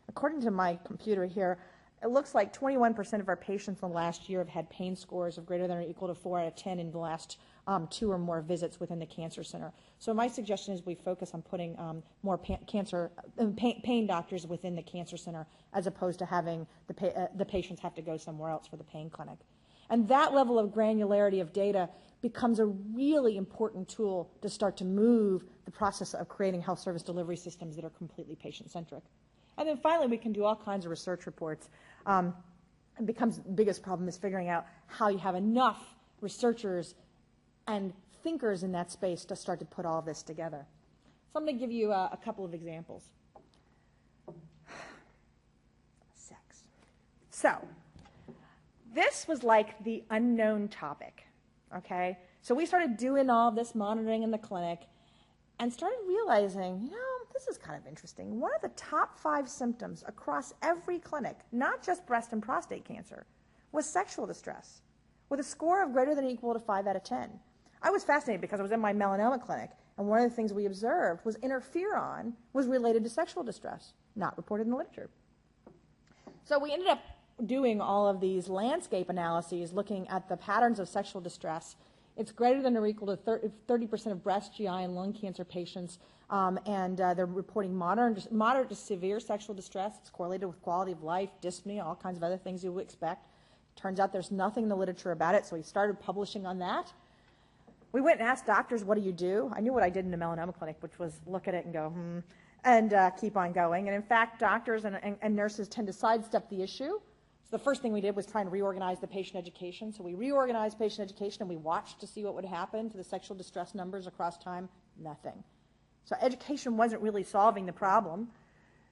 according to my computer here, it looks like 21% of our patients in the last year have had pain scores of greater than or equal to 4 out of 10 in the last 2 or more visits within the cancer center. So my suggestion is we focus on putting more pain doctors within the cancer center as opposed to having the patients have to go somewhere else for the pain clinic. And that level of granularity of data becomes a really important tool to start to move the process of creating health service delivery systems that are completely patient-centric. And then finally, we can do all kinds of research reports. It becomes the biggest problem is figuring out how you have enough researchers and thinkers in that space to start to put all of this together. So I'm going to give you a couple of examples. Sex. So this was like the unknown topic, okay? So we started doing all this monitoring in the clinic and started realizing, this is kind of interesting. One of the top 5 symptoms across every clinic, not just breast and prostate cancer, was sexual distress, with a score of greater than or equal to 5 out of 10. I was fascinated because I was in my melanoma clinic, and one of the things we observed was interferon was related to sexual distress, not reported in the literature. So we ended up doing all of these landscape analyses looking at the patterns of sexual distress. It's greater than or equal to 30% of breast, GI, and lung cancer patients, and they're reporting moderate to severe sexual distress. It's correlated with quality of life, dyspnea, all kinds of other things you would expect. Turns out there's nothing in the literature about it, so we started publishing on that. We went and asked doctors, what do you do? I knew what I did in the melanoma clinic, which was look at it and go, and keep on going. And in fact, doctors and nurses tend to sidestep the issue. So the first thing we did was try and reorganize the patient education. So we reorganized patient education and we watched to see what would happen to the sexual distress numbers across time. Nothing. So education wasn't really solving the problem.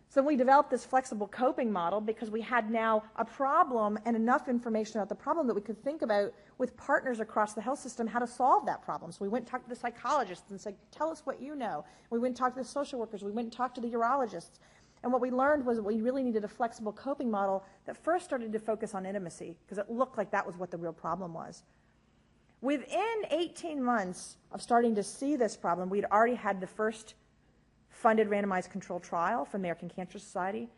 So we developed this flexible coping model because we had now a problem and enough information about the problem that we could think about with partners across the health system how to solve that problem. So we went and talked to the psychologists and said, tell us what you know. We went and talked to the social workers. We went and talked to the urologists. And what we learned was that we really needed a flexible coping model that first started to focus on intimacy because it looked like that was what the real problem was. Within 18 months of starting to see this problem, we'd already had the first funded randomized controlled trial from the American Cancer Society,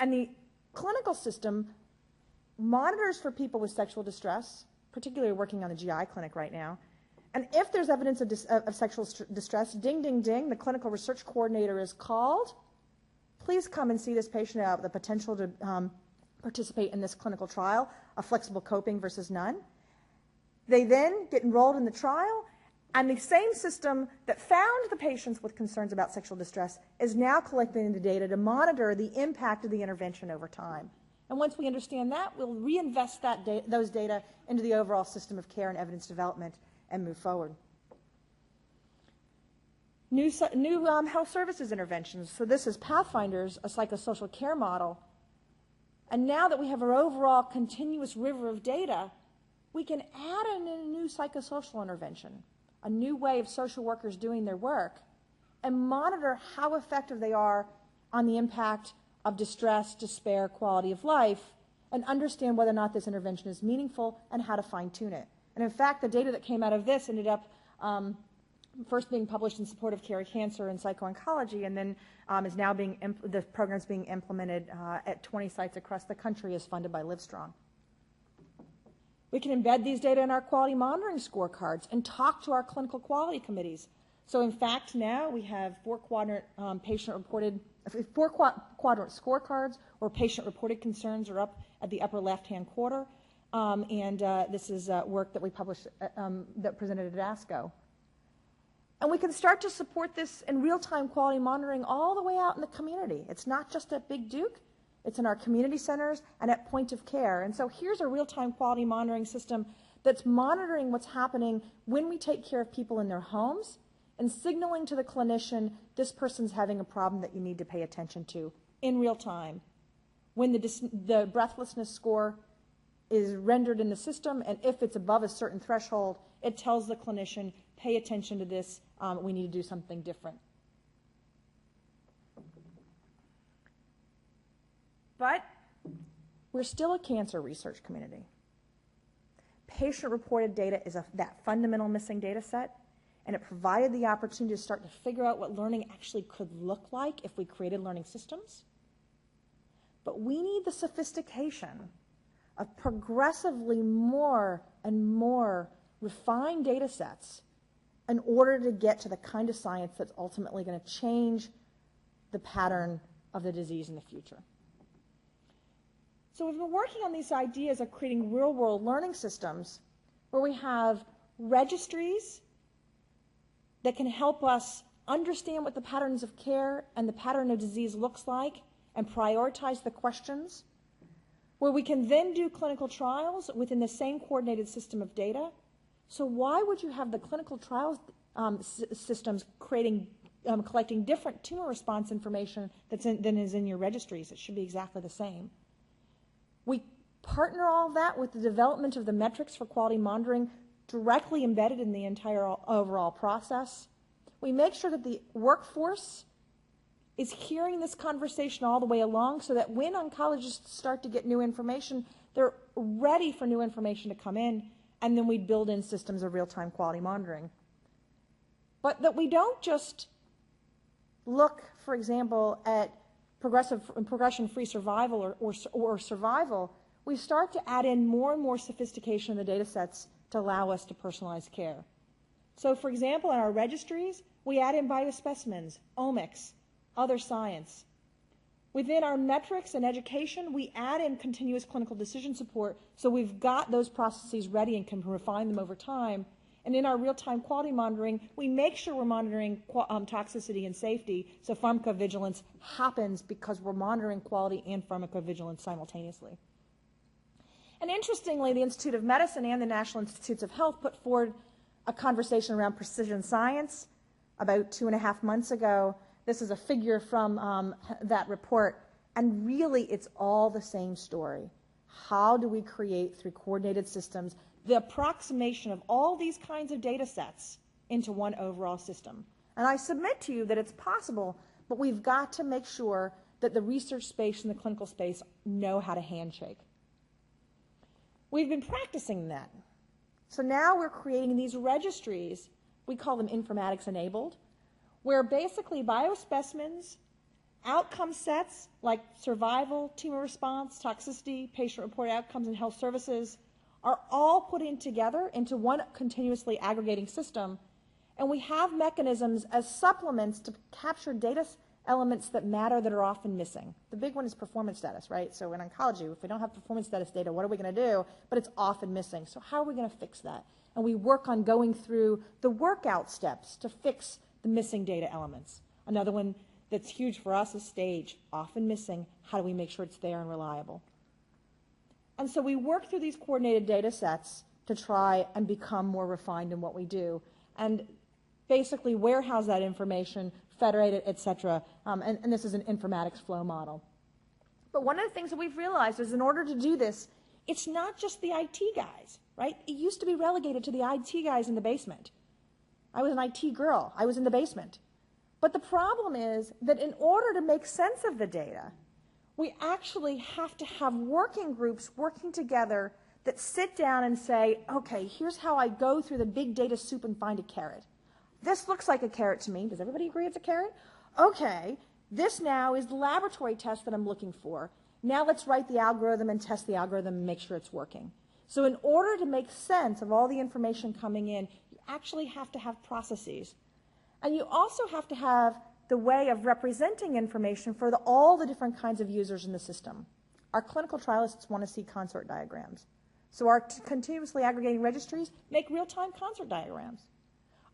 and the clinical system monitors for people with sexual distress, particularly working on the GI clinic right now. And if there's evidence of sexual distress, ding, ding, ding, the clinical research coordinator is called. Please come and see this patient about the potential to participate in this clinical trial of flexible coping versus none. They then get enrolled in the trial, and the same system that found the patients with concerns about sexual distress is now collecting the data to monitor the impact of the intervention over time. And once we understand that, we'll reinvest those data into the overall system of care and evidence development and move forward. New health services interventions. So this is Pathfinders, a psychosocial care model. And now that we have our overall continuous river of data, we can add in a new psychosocial intervention, a new way of social workers doing their work, and monitor how effective they are on the impact of distress, despair, quality of life, and understand whether or not this intervention is meaningful and how to fine-tune it. And in fact, the data that came out of this ended up first being published in support of care of cancer and psycho-oncology, and then is now the program's being implemented at 20 sites across the country as funded by Livestrong. We can embed these data in our quality monitoring scorecards and talk to our clinical quality committees. So in fact, now we have four-quadrant scorecards where patient-reported concerns are up at the upper left-hand quarter, and this is work that we published, that presented at ASCO. And we can start to support this in real-time quality monitoring all the way out in the community. It's not just at Big Duke. It's in our community centers and at point of care. And so here's a real-time quality monitoring system that's monitoring what's happening when we take care of people in their homes and signaling to the clinician, this person's having a problem that you need to pay attention to in real time. When the breathlessness score is rendered in the system, and if it's above a certain threshold, it tells the clinician, pay attention to this, we need to do something different. But we're still a cancer research community. Patient-reported data is that fundamental missing data set, and it provided the opportunity to start to figure out what learning actually could look like if we created learning systems. But we need the sophistication of progressively more and more refined data sets in order to get to the kind of science that's ultimately going to change the pattern of the disease in the future. So we've been working on these ideas of creating real-world learning systems where we have registries that can help us understand what the patterns of care and the pattern of disease looks like and prioritize the questions, where we can then do clinical trials within the same coordinated system of data. So why would you have the clinical trials systems collecting different tumor response information than is in your registries? It should be exactly the same. We partner all that with the development of the metrics for quality monitoring directly embedded in the entire overall process. We make sure that the workforce is hearing this conversation all the way along so that when oncologists start to get new information, they're ready for new information to come in, and then we build in systems of real-time quality monitoring. But that we don't just look, for example, at progression-free survival or survival. We start to add in more and more sophistication in the data sets to allow us to personalize care. So, for example, in our registries, we add in biospecimens, omics, other science. Within our metrics and education, we add in continuous clinical decision support, so we've got those processes ready and can refine them over time. And in our real-time quality monitoring, we make sure we're monitoring toxicity and safety, so pharmacovigilance happens because we're monitoring quality and pharmacovigilance simultaneously. And interestingly, the Institute of Medicine and the National Institutes of Health put forward a conversation around precision science about 2.5 months ago. This is a figure from that report, and really it's all the same story. How do we create, through coordinated systems, the approximation of all these kinds of data sets into one overall system? And I submit to you that it's possible, but we've got to make sure that the research space and the clinical space know how to handshake. We've been practicing that. So now we're creating these registries, we call them informatics enabled, where basically biospecimens, outcome sets like survival, tumor response, toxicity, patient-reported outcomes, and health services are all put in together into one continuously aggregating system, and we have mechanisms as supplements to capture data elements that matter that are often missing. The big one is performance status, right? So in oncology, if we don't have performance status data, what are we going to do? But it's often missing. So how are we going to fix that? And we work on going through the workout steps to fix the missing data elements. Another one that's huge for us is stage, often missing. How do we make sure it's there and reliable? And so we work through these coordinated data sets to try and become more refined in what we do, and basically warehouse that information, federate it, et cetera. And this is an informatics flow model. But one of the things that we've realized is in order to do this, it's not just the IT guys, right? It used to be relegated to the IT guys in the basement. I was an IT girl. I was in the basement. But the problem is that in order to make sense of the data, we actually have to have working groups working together that sit down and say, okay, here's how I go through the big data soup and find a carrot. This looks like a carrot to me. Does everybody agree it's a carrot? Okay, this now is the laboratory test that I'm looking for. Now let's write the algorithm and test the algorithm and make sure it's working. So in order to make sense of all the information coming in, you actually have to have processes. And you also have to have the way of representing information for all the different kinds of users in the system. Our clinical trialists want to see consort diagrams. So our continuously aggregating registries make real-time consort diagrams.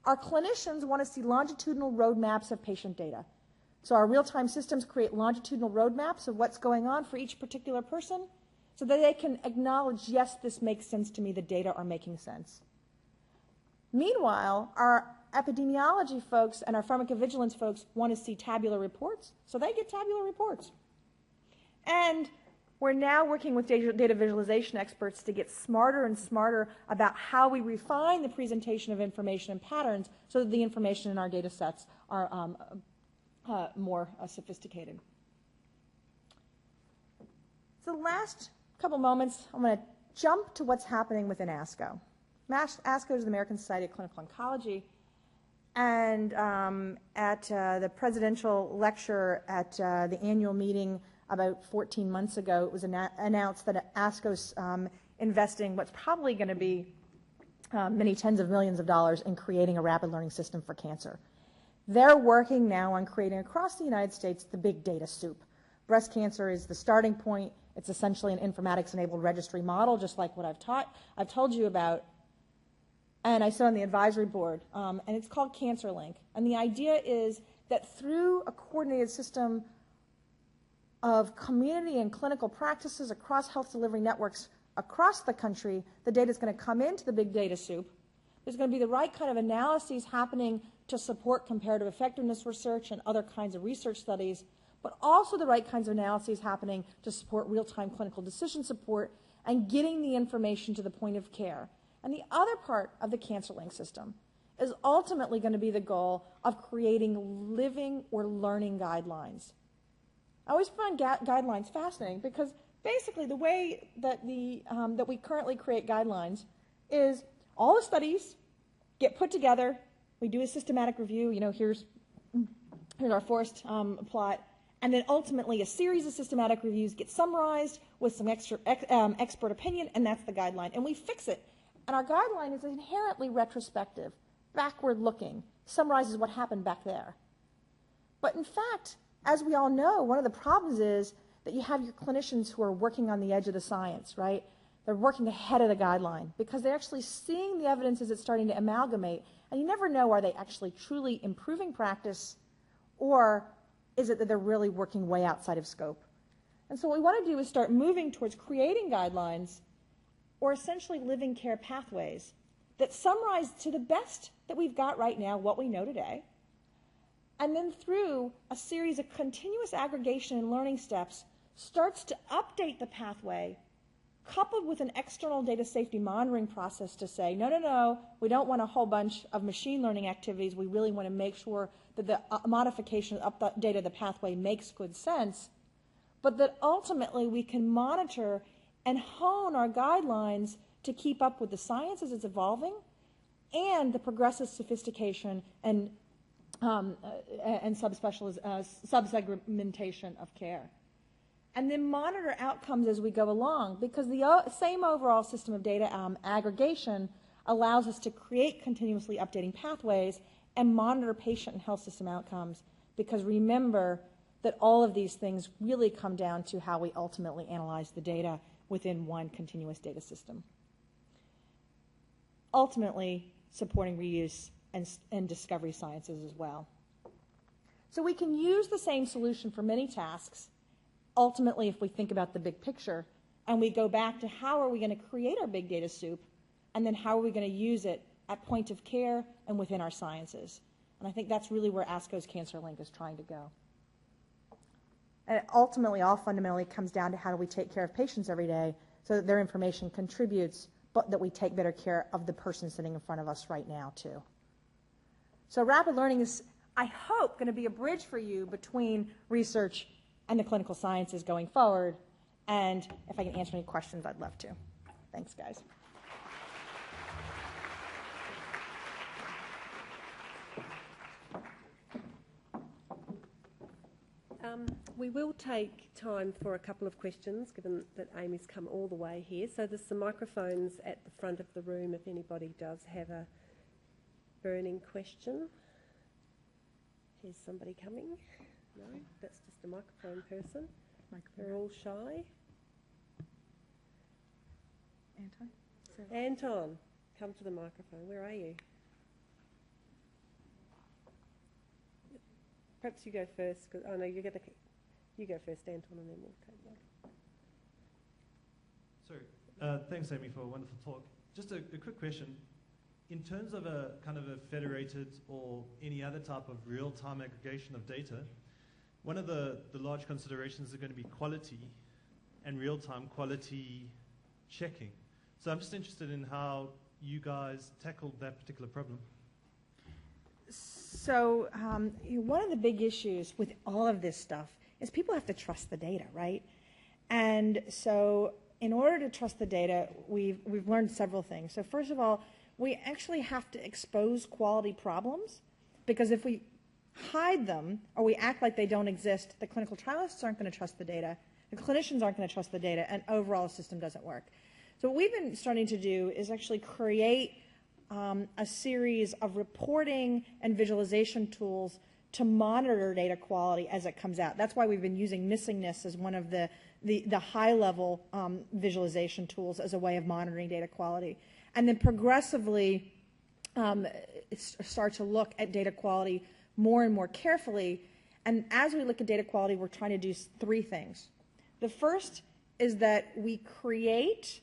Our clinicians want to see longitudinal roadmaps of patient data. So our real-time systems create longitudinal roadmaps of what's going on for each particular person so that they can acknowledge, yes, this makes sense to me, the data are making sense. Meanwhile, our epidemiology folks and our pharmacovigilance folks want to see tabular reports, so they get tabular reports. And we're now working with data visualization experts to get smarter and smarter about how we refine the presentation of information and patterns so that the information in our data sets are more sophisticated. So the last couple moments, I'm going to jump to what's happening within ASCO. ASCO is the American Society of Clinical Oncology, and at the presidential lecture at the annual meeting about 14 months ago, it was announced that ASCO's investing what's probably going to be many tens of millions of dollars in creating a rapid learning system for cancer. They're working now on creating across the United States the big data soup. Breast cancer is the starting point. It's essentially an informatics-enabled registry model, just like what I've told you about. And I sit on the advisory board, and it's called CancerLink. And the idea is that through a coordinated system of community and clinical practices across health delivery networks across the country, the data is going to come into the big data soup. There's going to be the right kind of analyses happening to support comparative effectiveness research and other kinds of research studies, but also the right kinds of analyses happening to support real-time clinical decision support and getting the information to the point of care. And the other part of the CancerLink system is ultimately going to be the goal of creating living or learning guidelines. I always find guidelines fascinating because basically the way that that we currently create guidelines is all the studies get put together. We do a systematic review. You know, here's our forest plot, and then ultimately a series of systematic reviews get summarized with some extra expert opinion, and that's the guideline. And we fix it. And our guideline is inherently retrospective, backward-looking, summarizes what happened back there. But in fact, as we all know, one of the problems is that you have your clinicians who are working on the edge of the science, right? They're working ahead of the guideline because they're actually seeing the evidence as it's starting to amalgamate, and you never know, are they actually truly improving practice, or is it that they're really working way outside of scope? And so what we want to do is start moving towards creating guidelines or essentially living care pathways that summarize to the best that we've got right now what we know today, and then through a series of continuous aggregation and learning steps starts to update the pathway, coupled with an external data safety monitoring process to say, no, we don't want a whole bunch of machine learning activities. We really want to make sure that the modification of the data of the pathway makes good sense, but that ultimately we can monitor and hone our guidelines to keep up with the science as it's evolving and the progressive sophistication and subsegmentation of care. And then monitor outcomes as we go along, because the same overall system of data aggregation allows us to create continuously updating pathways and monitor patient and health system outcomes, because remember that all of these things really come down to how we ultimately analyze the data within one continuous data system. Ultimately, supporting reuse and discovery sciences as well. So we can use the same solution for many tasks, ultimately, if we think about the big picture, and we go back to how are we going to create our big data soup, and then how are we going to use it at point of care and within our sciences. And I think that's really where ASCO's Cancer Link is trying to go. And it ultimately, all fundamentally comes down to how do we take care of patients every day so that their information contributes, but that we take better care of the person sitting in front of us right now, too. So rapid learning is, I hope, going to be a bridge for you between research and the clinical sciences going forward. And if I can answer any questions, I'd love to. Thanks, guys. We will take time for a couple of questions, given that Amy's come all the way here. So there's some microphones at the front of the room if anybody does have a burning question. Here's somebody coming. No, that's just a microphone person. They're all shy. Anton, come to the microphone. Where are you? Perhaps you go first. Oh no, you go first, Anton, and then we'll take that. Sorry. Thanks, Amy, for a wonderful talk. Just a quick question. In terms of a kind of a federated or any other type of real-time aggregation of data, one of the large considerations are going to be quality and real-time quality checking. So I'm just interested in how you guys tackled that particular problem. So one of the big issues with all of this stuff is people have to trust the data, right? And so in order to trust the data, we've learned several things. So first of all, we actually have to expose quality problems, because if we hide them or we act like they don't exist, the clinical trialists aren't going to trust the data, the clinicians aren't going to trust the data, and overall the system doesn't work. So what we've been starting to do is actually create a series of reporting and visualization tools to monitor data quality as it comes out. That's why we've been using missingness as one of the high-level visualization tools as a way of monitoring data quality. And then progressively start to look at data quality more and more carefully. And as we look at data quality, we're trying to do three things. The first is that we create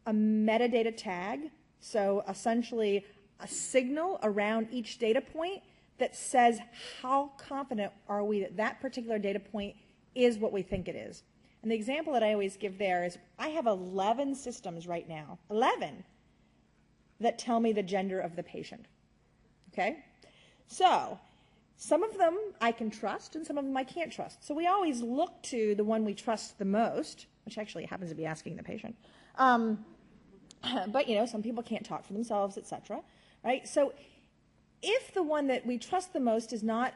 a metadata tag, so essentially a signal around each data point that says how confident are we that that particular data point is what we think it is. And the example that I always give there is I have 11 systems right now, 11, that tell me the gender of the patient. Okay? So some of them I can trust and some of them I can't trust. So we always look to the one we trust the most, which actually happens to be asking the patient. But, some people can't talk for themselves, etc. Right? So if the one that we trust the most is not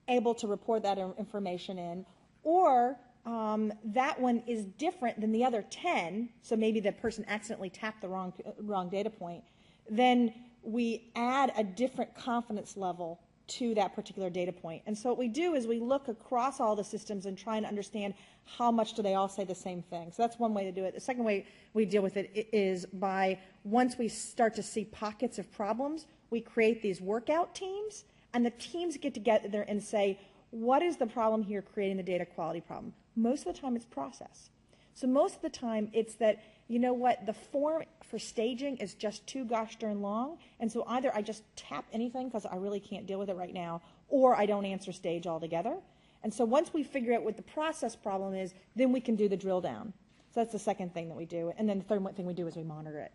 able to report that information in, or that one is different than the other 10, so maybe the person accidentally tapped the wrong data point, then we add a different confidence level to that particular data point. And so what we do is we look across all the systems and try and understand how much do they all say the same thing. So that's one way to do it. The second way we deal with it is by, once we start to see pockets of problems, we create these workout teams, and the teams get together and say, what is the problem here creating the data quality problem? Most of the time it's process. So most of the time it's that, the form for staging is just too gosh darn long, and so either I just tap anything because I really can't deal with it right now, or I don't answer stage altogether. And so once we figure out what the process problem is, then we can do the drill down. So that's the second thing that we do. And then the third thing we do is we monitor it.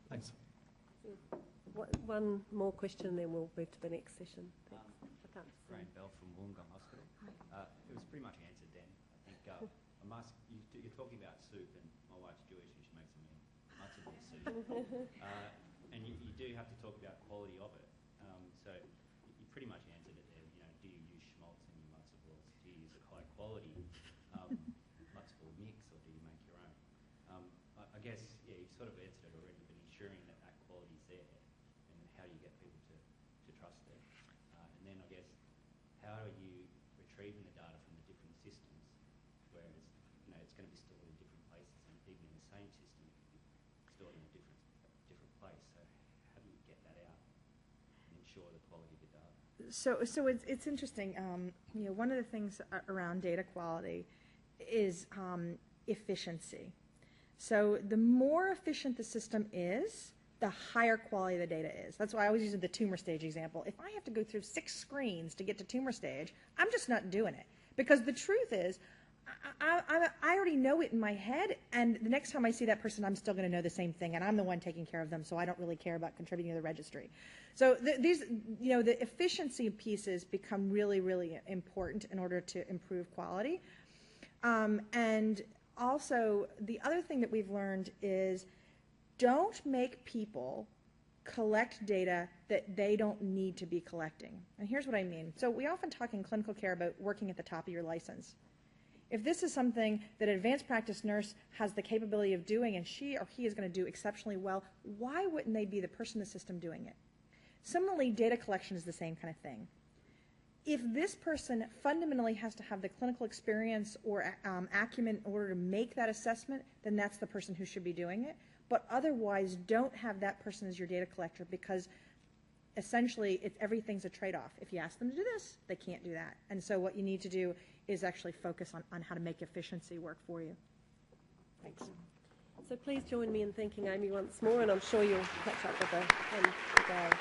Thanks. One more question, and then we'll move to the next session. Thanks. Graham Bell from Wollongong Hospital. It was pretty much answered then. I think you're talking about soup, and my wife's Jewish and she makes a mean. Lots of possible soon. And you do have to talk about quality of it. So you pretty much answered it there. You know, do you use schmaltz in your matzo balls? Do you use a high quality matzo ball mix, or do you make your own? I guess, yeah, you've sort of answered it already, but ensuring that that quality is there, and how do you get people to trust it? And then I guess, how are you retrieving the data from the different systems, whereas, you know, it's going to be stored in different places, and even in the same system, it could be stored in a different place. So how do you get that out and ensure the quality of the data? So it's interesting. You know, one of the things around data quality is efficiency. So the more efficient the system is, the higher quality the data is. That's why I always use the tumor stage example. If I have to go through 6 screens to get to tumor stage, I'm just not doing it. Because the truth is, I already know it in my head, and the next time I see that person, I'm still going to know the same thing, and I'm the one taking care of them, so I don't really care about contributing to the registry. So these, you know, the efficiency pieces become really, really important in order to improve quality. And also, the other thing that we've learned is, don't make people collect data that they don't need to be collecting. And here's what I mean. So we often talk in clinical care about working at the top of your license. If this is something that an advanced practice nurse has the capability of doing and she or he is going to do exceptionally well, why wouldn't they be the person in the system doing it? Similarly, data collection is the same kind of thing. If this person fundamentally has to have the clinical experience or acumen in order to make that assessment, then that's the person who should be doing it. But otherwise, don't have that person as your data collector, because essentially everything's a trade-off. If you ask them to do this, they can't do that. And so what you need to do is actually focus on how to make efficiency work for you. Thanks. So please join me in thanking Amy once more, and I'm sure you'll catch up with her and the guy.